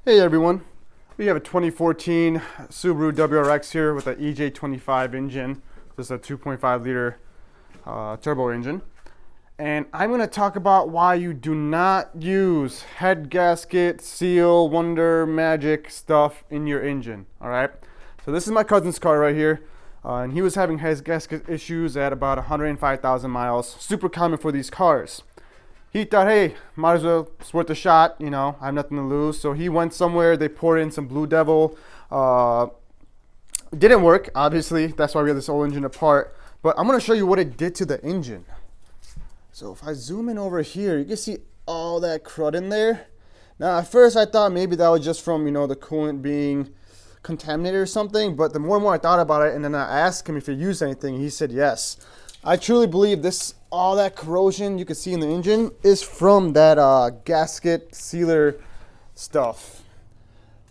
Hey everyone, we have a 2014 Subaru WRX here with an EJ25 engine. This is a 2.5 liter turbo engine. And I'm going to talk about why you do not use head gasket, seal, wonder, magic stuff in your engine. Alright, so this is my cousin's car right here. And he was having head gasket issues at about 105,000 miles. Super common for these cars. He thought, hey, might as well, it's worth a shot, you know, I have nothing to lose. So he went somewhere, they poured in some BlueDevil. It didn't work, obviously. That's why we have this whole engine apart. But I'm going to show you what it did to the engine. So if I zoom in over here, you can see all that crud in there. Now, at first I thought maybe that was just from, you know, the coolant being contaminated or something. But the more and more I thought about it, and then I asked him if he used anything, he said yes. I truly believe this, all that corrosion you can see in the engine is from that gasket sealer stuff.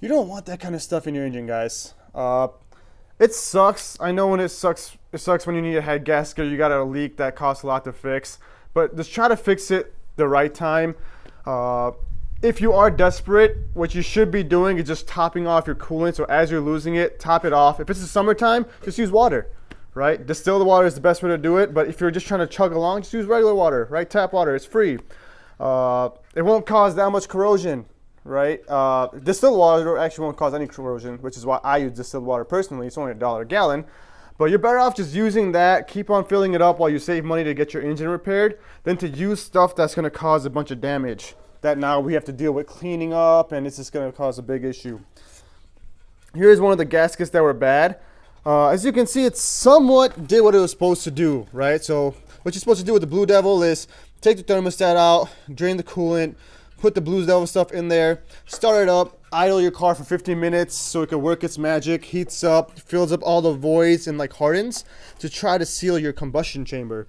You don't want that kind of stuff in your engine, guys. It sucks. I know when it sucks when you need a head gasket, you got a leak that costs a lot to fix. But just try to fix it the right time. If you are desperate, what you should be doing is just topping off your coolant. So as you're losing it, top it off. If it's the summertime, just use water. Right? Distilled water is the best way to do it, but if you're just trying to chug along, just use regular water, right? Tap water, it's free. It won't cause that much corrosion, right? Distilled water actually won't cause any corrosion, which is why I use distilled water personally. It's only $1 a gallon. But you're better off just using that, keep on filling it up while you save money to get your engine repaired, than to use stuff that's going to cause a bunch of damage that now we have to deal with cleaning up, and it's just going to cause a big issue. Here's one of the gaskets that were bad. As you can see, it somewhat did what it was supposed to do, right? So what you're supposed to do with the BlueDevil is take the thermostat out, drain the coolant, put the BlueDevil stuff in there, start it up, idle your car for 15 minutes so it can work its magic, heats up, fills up all the voids and like hardens to try to seal your combustion chamber.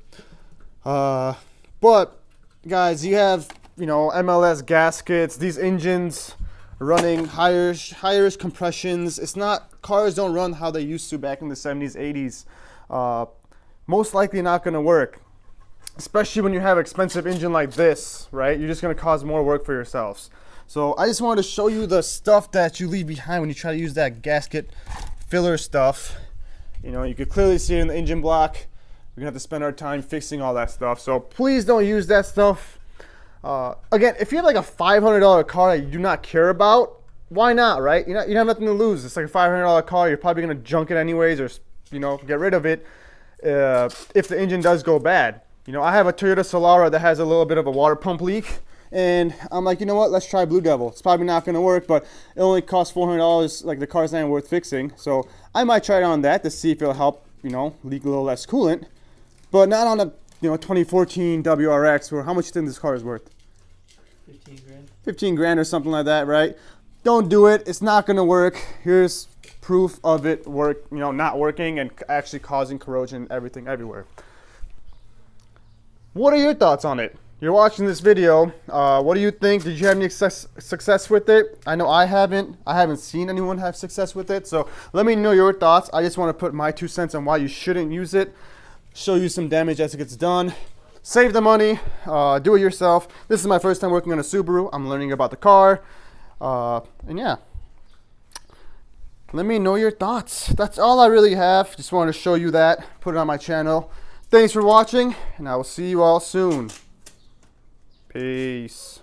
But guys, you have, you know, MLS gaskets, these engines running higher compressions. It's not, cars don't run how they used to back in the 70s, 80s. Most likely not going to work, especially when you have an expensive engine like this, right? You're just going to cause more work for yourselves. So I just wanted to show you the stuff that you leave behind when you try to use that gasket filler stuff. You know, you could clearly see it in the engine block. We're going to have to spend our time fixing all that stuff. So please don't use that stuff. Again, if you have like a $500 car that you do not care about, why not, right? You have nothing to lose. It's like a $500 car. You're probably going to junk it anyways, or, you know, get rid of it if the engine does go bad. You know, I have a Toyota Solara that has a little bit of a water pump leak, and I'm like, you know what? Let's try BlueDevil. It's probably not going to work, but it only costs $400. Like, the car's not even worth fixing. So I might try it on that to see if it'll help, you know, leak a little less coolant, but not on a, you know, 2014 WRX, where how much do you think this car is worth? 15 grand. 15 grand or something like that, right? Don't do it. It's not going to work. Here's proof of it not working and actually causing corrosion everything everywhere. What are your thoughts on it? You're watching this video. What do you think? Did you have any success with it? I know I haven't. I haven't seen anyone have success with it. So let me know your thoughts. I just want to put my 2 cents on why you shouldn't use it. Show you some damage as it gets done. Save the money. Do it yourself. This is my first time working on a Subaru. I'm learning about the car. And yeah. Let me know your thoughts. That's all I really have. Just wanted to show you that. Put it on my channel. Thanks for watching, and I will see you all soon. Peace.